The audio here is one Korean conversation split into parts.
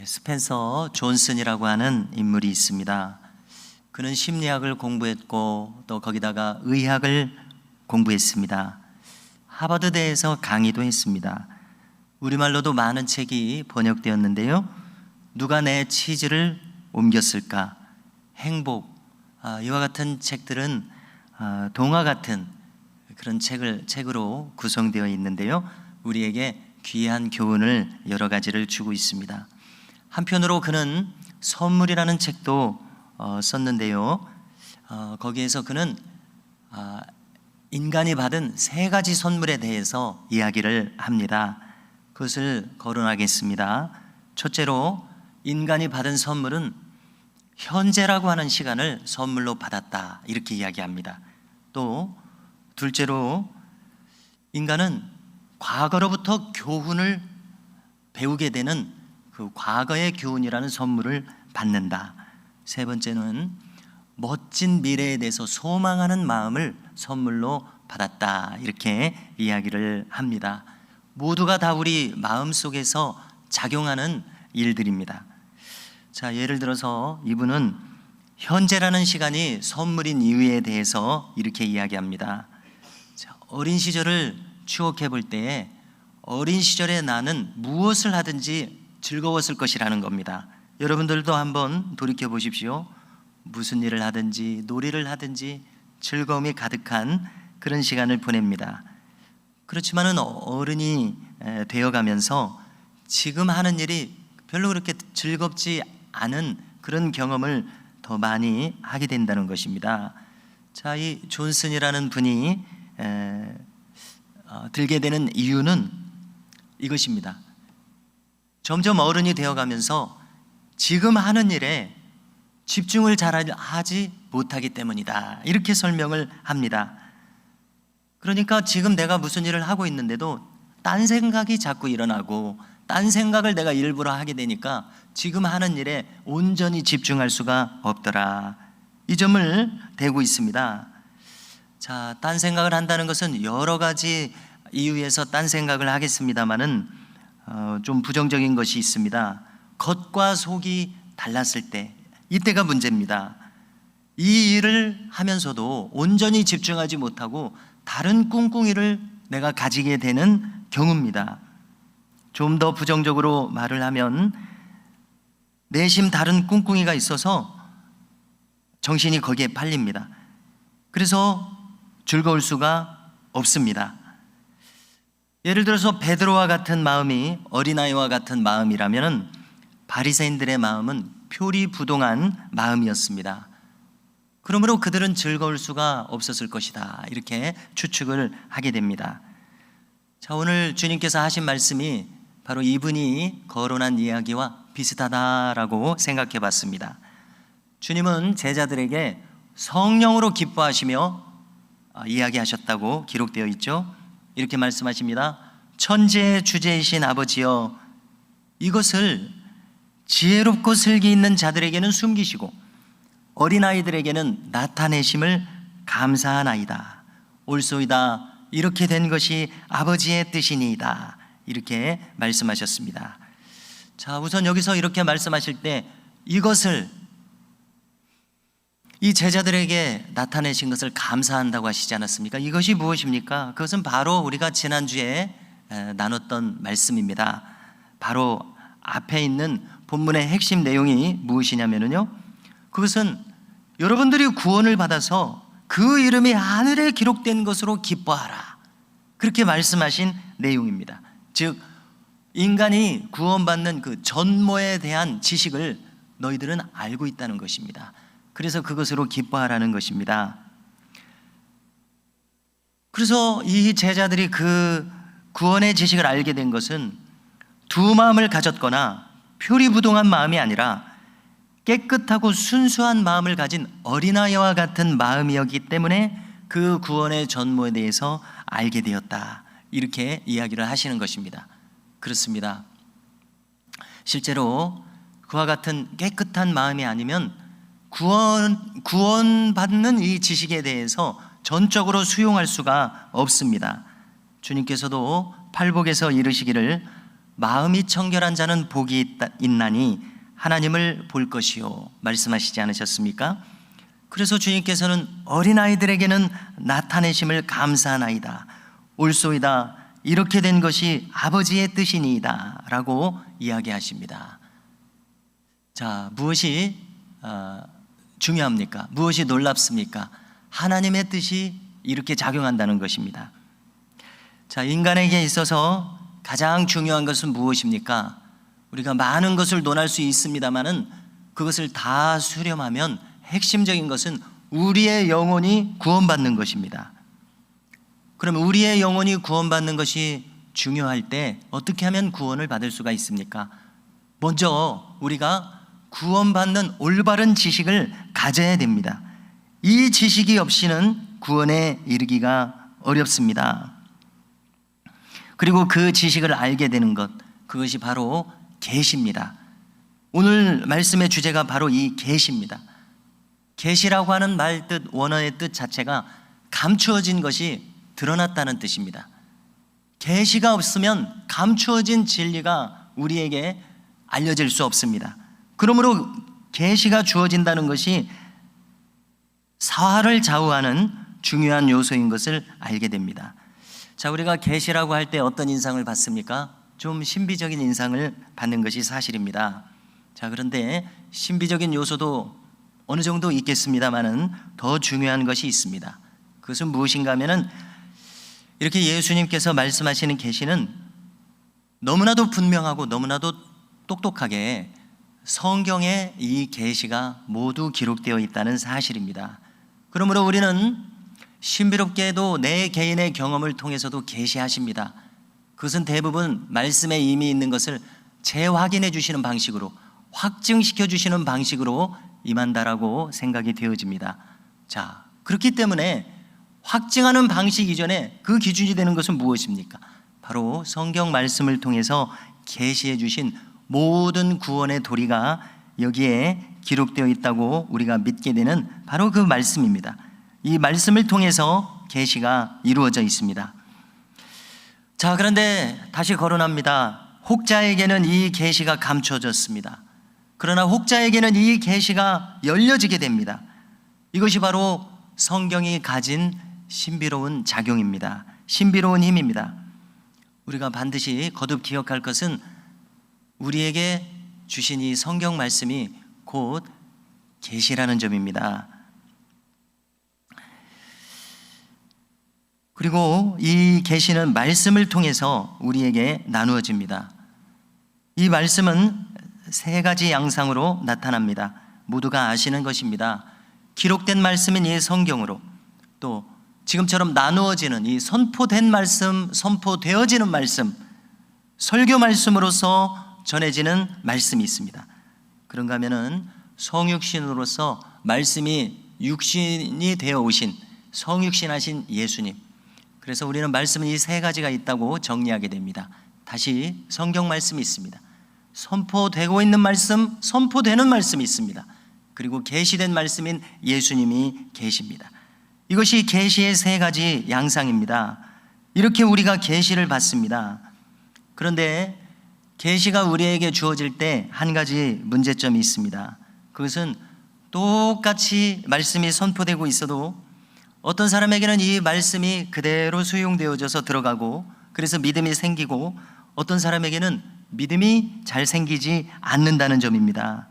스펜서 존슨이라고 하는 인물이 있습니다. 그는 심리학을 공부했고 또 거기다가 의학을 공부했습니다. 하버드대에서 강의도 했습니다. 우리말로도 많은 책이 번역되었는데요. 누가 내 치즈를 옮겼을까? 행복, 이와 같은 책들은 동화 같은 그런 책으로 구성되어 있는데요. 우리에게 귀한 교훈을 여러 가지를 주고 있습니다. 한편으로 그는 선물이라는 책도 썼는데요. 거기에서 그는 인간이 받은 3가지 선물에 대해서 이야기를 합니다. 그것을 거론하겠습니다. 첫째로, 인간이 받은 선물은 현재라고 하는 시간을 선물로 받았다, 이렇게 이야기합니다. 또 둘째로, 인간은 과거로부터 교훈을 배우게 되는 그 과거의 교훈이라는 선물을 받는다. 세 번째는 멋진 미래에 대해서 소망하는 마음을 선물로 받았다, 이렇게 이야기를 합니다. 모두가 다 우리 마음속에서 작용하는 일들입니다. 자, 예를 들어서 이분은 현재라는 시간이 선물인 이유에 대해서 이렇게 이야기합니다. 자, 어린 시절을 추억해 볼 때에 어린 시절에 나는 무엇을 하든지 즐거웠을 것이라는 겁니다. 여러분들도 한번 돌이켜 보십시오. 무슨 일을 하든지 놀이를 하든지 즐거움이 가득한 그런 시간을 보냅니다. 그렇지만은 어른이 되어가면서 지금 하는 일이 별로 그렇게 즐겁지 않은 그런 경험을 더 많이 하게 된다는 것입니다. 자, 이 존슨이라는 분이 들게 되는 이유는 이것입니다. 점점 어른이 되어가면서 지금 하는 일에 집중을 잘 하지 못하기 때문이다, 이렇게 설명을 합니다. 그러니까 지금 내가 무슨 일을 하고 있는데도 딴 생각이 자꾸 일어나고 딴 생각을 내가 일부러 하게 되니까 지금 하는 일에 온전히 집중할 수가 없더라, 이 점을 대고 있습니다. 자, 딴 생각을 한다는 것은 여러 가지 이유에서 딴 생각을 하겠습니다만은 좀 부정적인 것이 있습니다. 겉과 속이 달랐을 때, 이때가 문제입니다. 이 일을 하면서도 온전히 집중하지 못하고 다른 꿍꿍이를 내가 가지게 되는 경우입니다. 좀 더 부정적으로 말을 하면 내심 다른 꿍꿍이가 있어서 정신이 거기에 팔립니다. 그래서 즐거울 수가 없습니다. 예를 들어서 베드로와 같은 마음이 어린아이와 같은 마음이라면 바리새인들의 마음은 표리부동한 마음이었습니다. 그러므로 그들은 즐거울 수가 없었을 것이다, 이렇게 추측을 하게 됩니다. 자, 오늘 주님께서 하신 말씀이 바로 이분이 거론한 이야기와 비슷하다라고 생각해 봤습니다. 주님은 제자들에게 성령으로 기뻐하시며 이야기하셨다고 기록되어 있죠. 이렇게 말씀하십니다. 천지의 주제이신 아버지여, 이것을 지혜롭고 슬기 있는 자들에게는 숨기시고 어린아이들에게는 나타내심을 감사하나이다. 옳소이다. 이렇게 된 것이 아버지의 뜻이니이다, 이렇게 말씀하셨습니다. 자, 우선 여기서 이렇게 말씀하실 때 이것을, 이 제자들에게 나타내신 것을 감사한다고 하시지 않았습니까? 이것이 무엇입니까? 그것은 바로 우리가 지난주에 나눴던 말씀입니다. 바로 앞에 있는 본문의 핵심 내용이 무엇이냐면요, 그것은 여러분들이 구원을 받아서 그 이름이 하늘에 기록된 것으로 기뻐하라, 그렇게 말씀하신 내용입니다. 즉, 인간이 구원받는 그 전모에 대한 지식을 너희들은 알고 있다는 것입니다. 그래서 그것으로 기뻐하라는 것입니다. 그래서 이 제자들이 그 구원의 지식을 알게 된 것은 두 마음을 가졌거나 표리부동한 마음이 아니라 깨끗하고 순수한 마음을 가진 어린아이와 같은 마음이었기 때문에 그 구원의 전모에 대해서 알게 되었다, 이렇게 이야기를 하시는 것입니다. 그렇습니다. 실제로 그와 같은 깨끗한 마음이 아니면 구원받는 이 지식에 대해서 전적으로 수용할 수가 없습니다. 주님께서도 팔복에서 이르시기를 마음이 청결한 자는 복이 있나니 하나님을 볼 것이요 말씀하시지 않으셨습니까? 그래서 주님께서는 어린아이들에게는 나타내심을 감사하나이다, 옳소이다, 이렇게 된 것이 아버지의 뜻이니이다 라고 이야기하십니다. 자, 무엇이 중요합니까? 무엇이 놀랍습니까? 하나님의 뜻이 이렇게 작용한다는 것입니다. 자, 인간에게 있어서 가장 중요한 것은 무엇입니까? 우리가 많은 것을 논할 수 있습니다만은 그것을 다 수렴하면 핵심적인 것은 우리의 영혼이 구원받는 것입니다. 그러면 우리의 영혼이 구원받는 것이 중요할 때 어떻게 하면 구원을 받을 수가 있습니까? 먼저 우리가 구원받는 올바른 지식을 가져야 됩니다. 이 지식이 없이는 구원에 이르기가 어렵습니다. 그리고 그 지식을 알게 되는 것, 그것이 바로 계시입니다. 오늘 말씀의 주제가 바로 이 계시입니다. 계시라고 하는 말 뜻, 원어의 뜻 자체가 감추어진 것이 드러났다는 뜻입니다. 계시가 없으면 감추어진 진리가 우리에게 알려질 수 없습니다. 그러므로 계시가 주어진다는 것이 사화를 좌우하는 중요한 요소인 것을 알게 됩니다. 자, 우리가 계시라고 할 때 어떤 인상을 받습니까? 좀 신비적인 인상을 받는 것이 사실입니다. 자, 그런데 신비적인 요소도 어느 정도 있겠습니다만은 더 중요한 것이 있습니다. 그것은 무엇인가 하면은 이렇게 예수님께서 말씀하시는 계시는 너무나도 분명하고 너무나도 똑똑하게 성경에 이 계시가 모두 기록되어 있다는 사실입니다. 그러므로 우리는 신비롭게도 내 개인의 경험을 통해서도 계시하십니다. 그것은 대부분 말씀에 이미 있는 것을 재확인해 주시는 방식으로, 확증시켜 주시는 방식으로 임한다라고 생각이 되어집니다. 자, 그렇기 때문에 확증하는 방식 이전에 그 기준이 되는 것은 무엇입니까? 바로 성경 말씀을 통해서 계시해 주신 모든 구원의 도리가 여기에 기록되어 있다고 우리가 믿게 되는 바로 그 말씀입니다. 이 말씀을 통해서 계시가 이루어져 있습니다. 자, 그런데 다시 거론합니다. 혹자에게는 이 계시가 감춰졌습니다. 그러나 혹자에게는 이 계시가 열려지게 됩니다. 이것이 바로 성경이 가진 신비로운 작용입니다. 신비로운 힘입니다. 우리가 반드시 거듭 기억할 것은 우리에게 주신 이 성경 말씀이 곧 계시라는 점입니다. 그리고 이 계시는 말씀을 통해서 우리에게 나누어집니다. 이 말씀은 세 가지 양상으로 나타납니다. 모두가 아시는 것입니다. 기록된 말씀인 이 성경으로, 또 지금처럼 나누어지는 이 선포된 말씀, 선포되어지는 말씀, 설교 말씀으로서 전해지는 말씀이 있습니다. 그런가 하면은 성육신으로서 말씀이 육신이 되어 오신 성육신하신 예수님. 그래서 우리는 말씀은 이 세 가지가 있다고 정리하게 됩니다. 다시 성경 말씀이 있습니다. 선포되고 있는 말씀, 선포되는 말씀이 있습니다. 그리고 계시된 말씀인 예수님이 계십니다. 이것이 계시의 세 가지 양상입니다. 이렇게 우리가 계시를 받습니다. 그런데 계시가 우리에게 주어질 때 한 가지 문제점이 있습니다. 그것은 똑같이 말씀이 선포되고 있어도 어떤 사람에게는 이 말씀이 그대로 수용되어져서 들어가고 그래서 믿음이 생기고 어떤 사람에게는 믿음이 잘 생기지 않는다는 점입니다.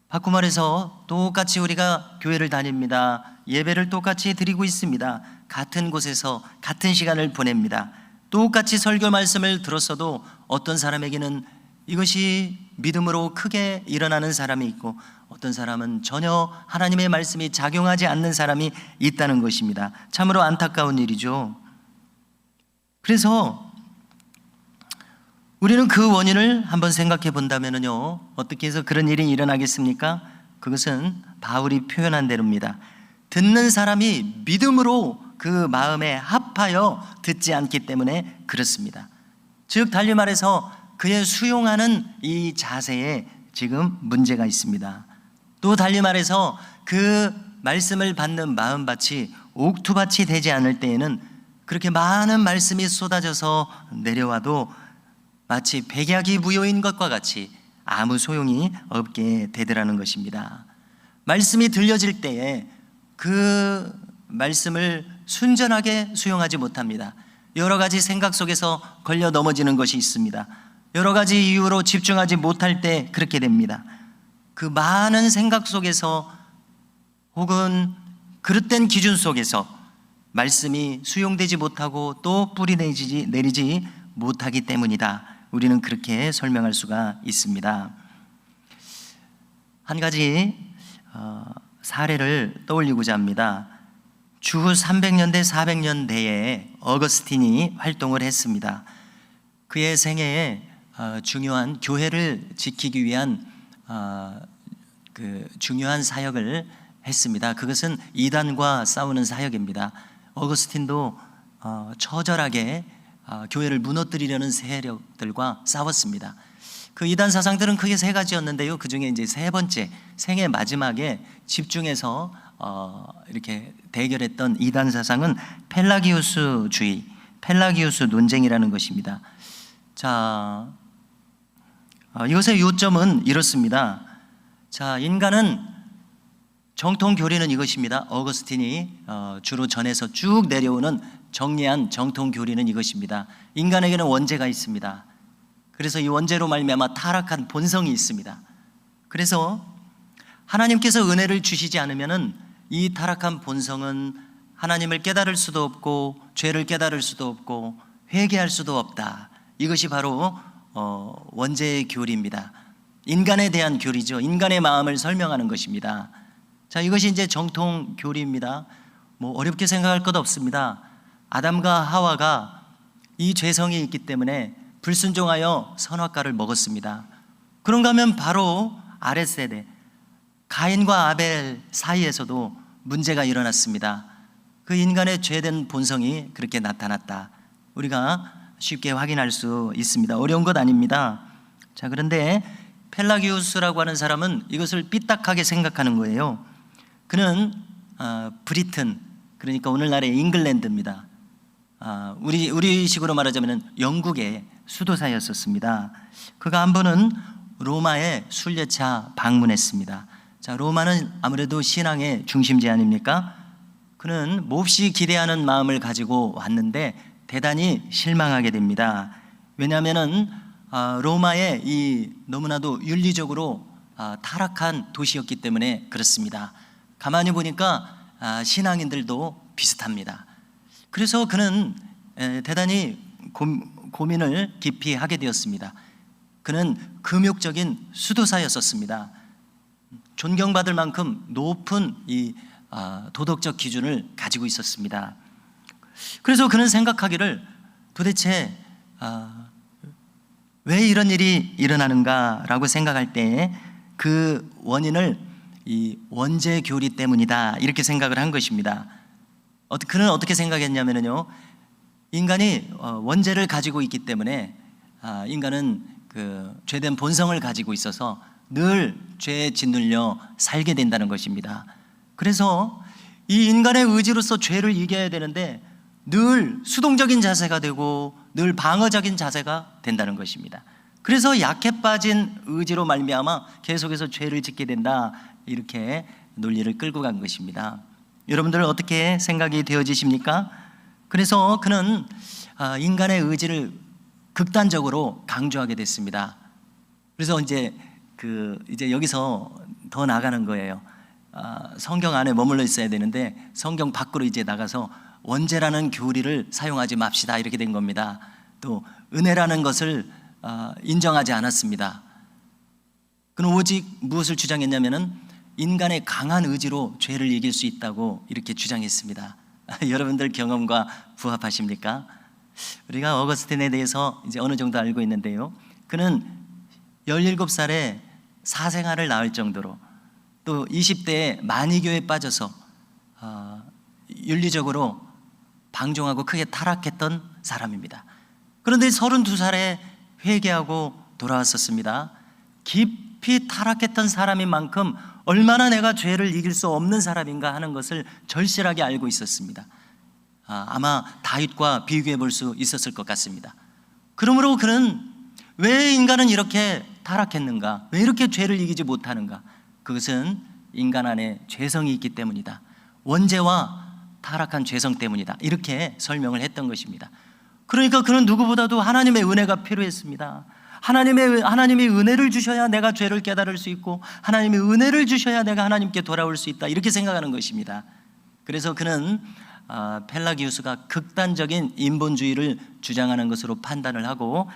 바꿔 말해서 똑같이 우리가 교회를 다닙니다. 예배를 똑같이 드리고 있습니다. 같은 곳에서 같은 시간을 보냅니다. 똑같이 설교 말씀을 들었어도 어떤 사람에게는 이것이 믿음으로 크게 일어나는 사람이 있고 어떤 사람은 전혀 하나님의 말씀이 작용하지 않는 사람이 있다는 것입니다. 참으로 안타까운 일이죠. 그래서 우리는 그 원인을 한번 생각해 본다면요, 어떻게 해서 그런 일이 일어나겠습니까? 그것은 바울이 표현한 대로입니다. 듣는 사람이 믿음으로 그 마음에 합하여 듣지 않기 때문에 그렇습니다. 즉 달리 말해서 그의 수용하는 이 자세에 지금 문제가 있습니다. 또 달리 말해서 그 말씀을 받는 마음밭이 옥토밭이 되지 않을 때에는 그렇게 많은 말씀이 쏟아져서 내려와도 마치 백약이 무효인 것과 같이 아무 소용이 없게 되더라는 것입니다. 말씀이 들려질 때에 그 말씀을 순전하게 수용하지 못합니다. 여러 가지 생각 속에서 걸려 넘어지는 것이 있습니다. 여러 가지 이유로 집중하지 못할 때 그렇게 됩니다. 그 많은 생각 속에서 혹은 그릇된 기준 속에서 말씀이 수용되지 못하고 또 뿌리 내리지 못하기 때문이다. 우리는 그렇게 설명할 수가 있습니다. 한 가지 사례를 떠올리고자 합니다. 주후 300년대 400년대에 어거스틴이 활동을 했습니다. 그의 생애에 중요한 교회를 지키기 위한 그 중요한 사역을 했습니다. 그것은 이단과 싸우는 사역입니다. 어거스틴도 처절하게 교회를 무너뜨리려는 세력들과 싸웠습니다. 그 이단 사상들은 크게 세 가지였는데요. 그 중에 이제 세 번째, 생애 마지막에 집중해서 이렇게 대결했던 이단 사상은 펠라기우스주의, 펠라기우스 논쟁이라는 것입니다. 자, 이것의 요점은 이렇습니다. 자, 인간은 정통 교리는 이것입니다. 어거스틴이 주로 전해서 쭉 내려오는 정리한 정통 교리는 이것입니다. 인간에게는 원죄가 있습니다. 그래서 이 원죄로 말미암아 타락한 본성이 있습니다. 그래서 하나님께서 은혜를 주시지 않으면은 이 타락한 본성은 하나님을 깨달을 수도 없고 죄를 깨달을 수도 없고 회개할 수도 없다. 이것이 바로 원죄의 교리입니다. 인간에 대한 교리죠. 인간의 마음을 설명하는 것입니다. 자, 이것이 이제 정통 교리입니다. 뭐 어렵게 생각할 것 없습니다. 아담과 하와가 이 죄성이 있기 때문에 불순종하여 선악과를 먹었습니다. 그런가 하면 바로 아랫세대 가인과 아벨 사이에서도 문제가 일어났습니다. 그 인간의 죄된 본성이 그렇게 나타났다. 우리가 쉽게 확인할 수 있습니다. 어려운 것 아닙니다. 자, 그런데 펠라기우스라고 하는 사람은 이것을 삐딱하게 생각하는 거예요. 그는 브리튼, 그러니까 오늘날의 잉글랜드입니다. 우리식으로 말하자면 영국의 수도사였었습니다. 그가 한 번은 로마에 순례차 방문했습니다. 자, 로마는 아무래도 신앙의 중심지 아닙니까? 그는 몹시 기대하는 마음을 가지고 왔는데 대단히 실망하게 됩니다. 왜냐하면은 로마의 이 너무나도 윤리적으로 타락한 도시였기 때문에 그렇습니다. 가만히 보니까 신앙인들도 비슷합니다. 그래서 그는 대단히 고민을 깊이 하게 되었습니다. 그는 금욕적인 수도사였었습니다. 존경받을 만큼 높은 이 도덕적 기준을 가지고 있었습니다. 그래서 그는 생각하기를 도대체 왜 이런 일이 일어나는가라고 생각할 때 그 원인을 이 원죄 교리 때문이다 이렇게 생각을 한 것입니다. 그는 어떻게 생각했냐면요, 인간이 원죄를 가지고 있기 때문에 인간은 그 죄된 본성을 가지고 있어서 늘 죄에 짓눌려 살게 된다는 것입니다. 그래서 이 인간의 의지로서 죄를 이겨야 되는데 늘 수동적인 자세가 되고 늘 방어적인 자세가 된다는 것입니다. 그래서 약해 빠진 의지로 말미암아 계속해서 죄를 짓게 된다, 이렇게 논리를 끌고 간 것입니다. 여러분들 어떻게 생각이 되어지십니까? 그래서 그는 인간의 의지를 극단적으로 강조하게 됐습니다. 그래서 이제 여기서 더 나가는 거예요. 성경 안에 머물러 있어야 되는데 성경 밖으로 이제 나가서 원죄라는 교리를 사용하지 맙시다 이렇게 된 겁니다. 또 은혜라는 것을 인정하지 않았습니다. 그는 오직 무엇을 주장했냐면은 인간의 강한 의지로 죄를 이길 수 있다고 이렇게 주장했습니다. 여러분들 경험과 부합하십니까? 우리가 어거스틴에 대해서 이제 어느 정도 알고 있는데요, 그는 17살에 사생아를 낳을 정도로 또 20대에 만이교에 빠져서 윤리적으로 방종하고 크게 타락했던 사람입니다. 그런데 32살에 회개하고 돌아왔었습니다. 깊이 타락했던 사람인 만큼 얼마나 내가 죄를 이길 수 없는 사람인가 하는 것을 절실하게 알고 있었습니다. 아마 다윗과 비교해 볼 수 있었을 것 같습니다. 그러므로 그는 왜 인간은 이렇게 타락했는가? 왜 이렇게 죄를 이기지 못하는가? 그것은 인간 안에 죄성이 있기 때문이다. 원죄와 타락한 죄성 때문이다. 이렇게 설명을 했던 것입니다. 그러니까 그는 누구보다도 하나님의 은혜가 필요했습니다. 하나님이 은혜를 주셔야 내가 죄를 깨달을 수 있고, 하나님이 은혜를 주셔야 내가 하나님께 돌아올 수 있다, 이렇게 생각하는 것입니다. 그래서 그는 펠라기우스가 극단적인 인본주의를 주장하는 것으로 판단을 하고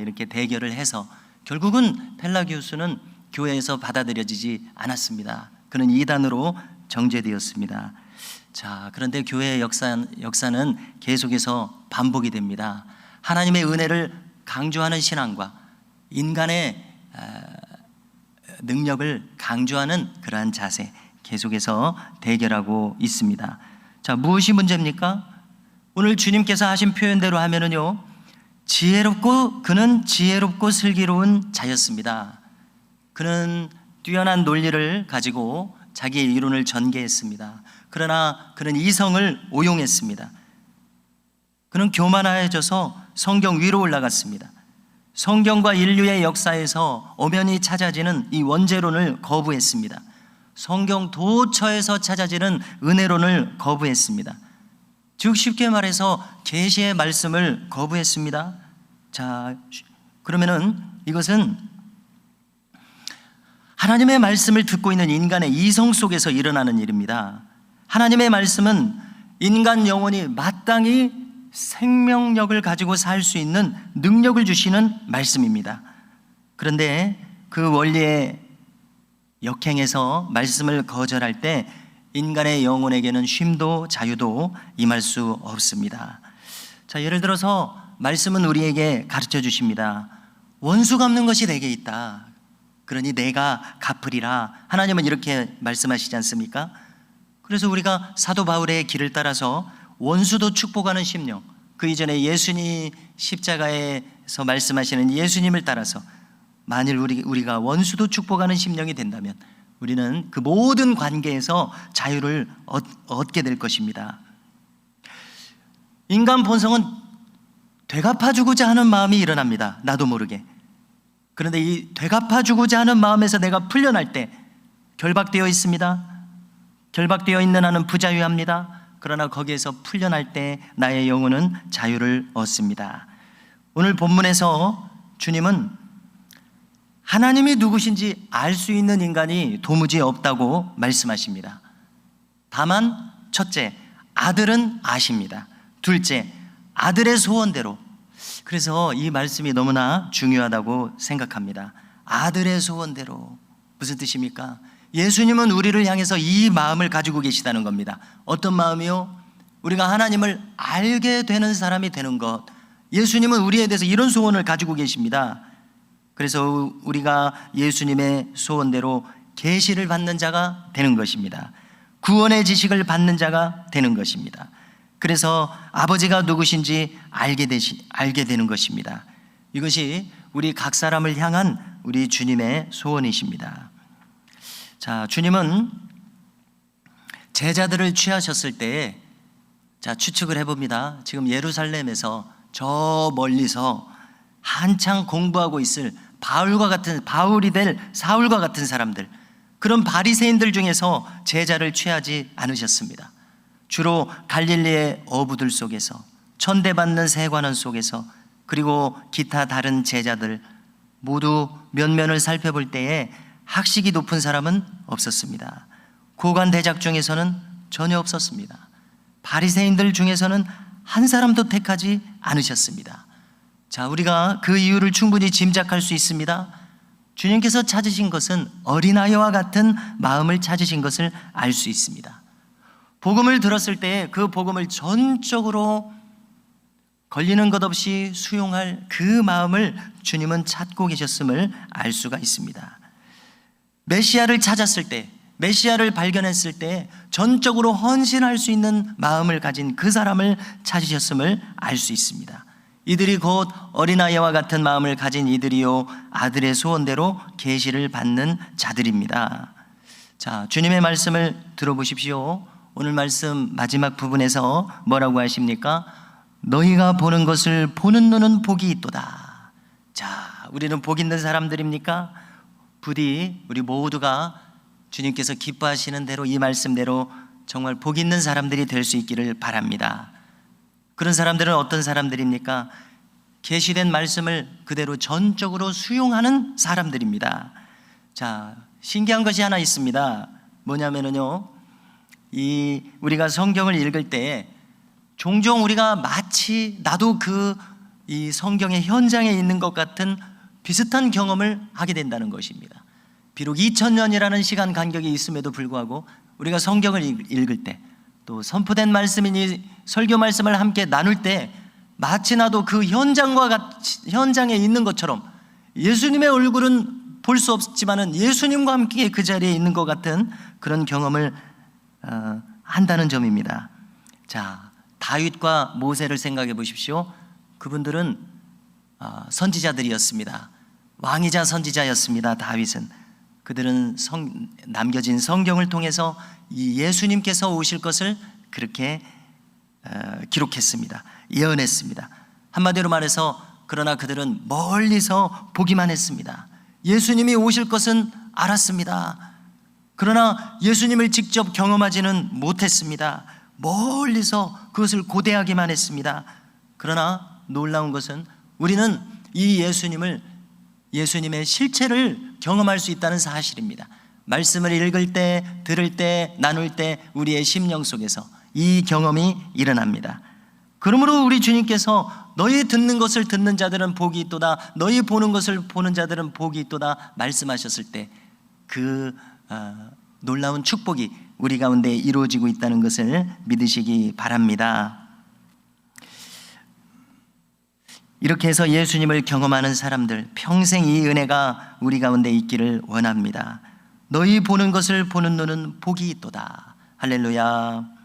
이렇게 대결을 해서 결국은 펠라기우스는 교회에서 받아들여지지 않았습니다. 그는 이단으로 정죄되었습니다. 자, 그런데 교회의 역사는 계속해서 반복이 됩니다. 하나님의 은혜를 강조하는 신앙과 인간의 능력을 강조하는 그러한 자세, 계속해서 대결하고 있습니다. 자, 무엇이 문제입니까? 오늘 주님께서 하신 표현대로 하면은요, 그는 지혜롭고 슬기로운 자였습니다. 그는 뛰어난 논리를 가지고 자기의 이론을 전개했습니다. 그러나 그는 이성을 오용했습니다. 그는 교만해져서 성경 위로 올라갔습니다. 성경과 인류의 역사에서 엄연히 찾아지는 이 원죄론을 거부했습니다. 성경 도처에서 찾아지는 은혜론을 거부했습니다. 즉 쉽게 말해서 계시의 말씀을 거부했습니다. 자, 그러면은 이것은 하나님의 말씀을 듣고 있는 인간의 이성 속에서 일어나는 일입니다. 하나님의 말씀은 인간 영혼이 마땅히 생명력을 가지고 살 수 있는 능력을 주시는 말씀입니다. 그런데 그 원리에 역행해서 말씀을 거절할 때 인간의 영혼에게는 쉼도 자유도 임할 수 없습니다. 자, 예를 들어서 말씀은 우리에게 가르쳐 주십니다. 원수 갚는 것이 내게 있다. 그러니 내가 갚으리라. 하나님은 이렇게 말씀하시지 않습니까? 그래서 우리가 사도 바울의 길을 따라서 원수도 축복하는 심령, 그 이전에 예수님 십자가에서 말씀하시는 예수님을 따라서 만일 우리가 원수도 축복하는 심령이 된다면 우리는 그 모든 관계에서 자유를 얻게 될 것입니다. 인간 본성은 되갚아주고자 하는 마음이 일어납니다. 나도 모르게. 그런데 이 되갚아주고자 하는 마음에서 내가 풀려날 때 결박되어 있습니다. 결박되어 있는 한은 부자유합니다. 그러나 거기에서 풀려날 때 나의 영혼은 자유를 얻습니다. 오늘 본문에서 주님은 하나님이 누구신지 알 수 있는 인간이 도무지 없다고 말씀하십니다. 다만 첫째, 아들은 아십니다. 둘째, 아들의 소원대로. 그래서 이 말씀이 너무나 중요하다고 생각합니다. 아들의 소원대로. 무슨 뜻입니까? 예수님은 우리를 향해서 이 마음을 가지고 계시다는 겁니다. 어떤 마음이요? 우리가 하나님을 알게 되는 사람이 되는 것. 예수님은 우리에 대해서 이런 소원을 가지고 계십니다. 그래서 우리가 예수님의 소원대로 계시를 받는 자가 되는 것입니다. 구원의 지식을 받는 자가 되는 것입니다. 그래서 아버지가 누구신지 알게 되는 것입니다. 이것이 우리 각 사람을 향한 우리 주님의 소원이십니다. 자, 주님은 제자들을 취하셨을 때, 자, 추측을 해봅니다. 지금 예루살렘에서 저 멀리서 한창 공부하고 있을 바울이 될 사울과 같은 사람들, 그런 바리새인들 중에서 제자를 취하지 않으셨습니다. 주로 갈릴리의 어부들 속에서, 천대받는 세관원 속에서, 그리고 기타 다른 제자들 모두 면면을 살펴볼 때에 학식이 높은 사람은 없었습니다. 고관 대작 중에서는 전혀 없었습니다. 바리새인들 중에서는 한 사람도 택하지 않으셨습니다. 자, 우리가 그 이유를 충분히 짐작할 수 있습니다. 주님께서 찾으신 것은 어린아이와 같은 마음을 찾으신 것을 알 수 있습니다. 복음을 들었을 때 그 복음을 전적으로 걸리는 것 없이 수용할 그 마음을 주님은 찾고 계셨음을 알 수가 있습니다. 메시아를 찾았을 때, 메시아를 발견했을 때 전적으로 헌신할 수 있는 마음을 가진 그 사람을 찾으셨음을 알 수 있습니다. 이들이 곧 어린아이와 같은 마음을 가진 이들이요 아들의 소원대로 계시를 받는 자들입니다. 자, 주님의 말씀을 들어보십시오. 오늘 말씀 마지막 부분에서 뭐라고 하십니까? 너희가 보는 것을 보는 눈은 복이 있도다. 자, 우리는 복 있는 사람들입니까? 부디 우리 모두가 주님께서 기뻐하시는 대로 이 말씀대로 정말 복 있는 사람들이 될 수 있기를 바랍니다. 그런 사람들은 어떤 사람들입니까? 계시된 말씀을 그대로 전적으로 수용하는 사람들입니다. 자, 신기한 것이 하나 있습니다. 뭐냐면요, 우리가 성경을 읽을 때 종종 우리가 마치 나도 이 성경의 현장에 있는 것 같은 비슷한 경험을 하게 된다는 것입니다. 비록 2000년이라는 시간 간격이 있음에도 불구하고 우리가 성경을 읽을 때, 또 선포된 말씀이니 설교 말씀을 함께 나눌 때 마치 나도 그 현장에 있는 것처럼, 예수님의 얼굴은 볼 수 없지만은 예수님과 함께 그 자리에 있는 것 같은 그런 경험을 한다는 점입니다. 자, 다윗과 모세를 생각해 보십시오. 그분들은 선지자들이었습니다. 왕이자 선지자였습니다. 다윗은. 그들은 남겨진 성경을 통해서 이 예수님께서 오실 것을 그렇게 기록했습니다. 예언했습니다. 한마디로 말해서, 그러나 그들은 멀리서 보기만 했습니다. 예수님이 오실 것은 알았습니다. 그러나 예수님을 직접 경험하지는 못했습니다. 멀리서 그것을 고대하기만 했습니다. 그러나 놀라운 것은 우리는 이 예수님의 실체를 경험할 수 있다는 사실입니다. 말씀을 읽을 때, 들을 때, 나눌 때 우리의 심령 속에서 이 경험이 일어납니다. 그러므로 우리 주님께서 너희 듣는 것을 듣는 자들은 복이 있도다, 너희 보는 것을 보는 자들은 복이 있도다 말씀하셨을 때 그 놀라운 축복이 우리 가운데 이루어지고 있다는 것을 믿으시기 바랍니다. 이렇게 해서 예수님을 경험하는 사람들, 평생 이 은혜가 우리 가운데 있기를 원합니다. 너희 보는 것을 보는 눈은 복이 있도다. 할렐루야.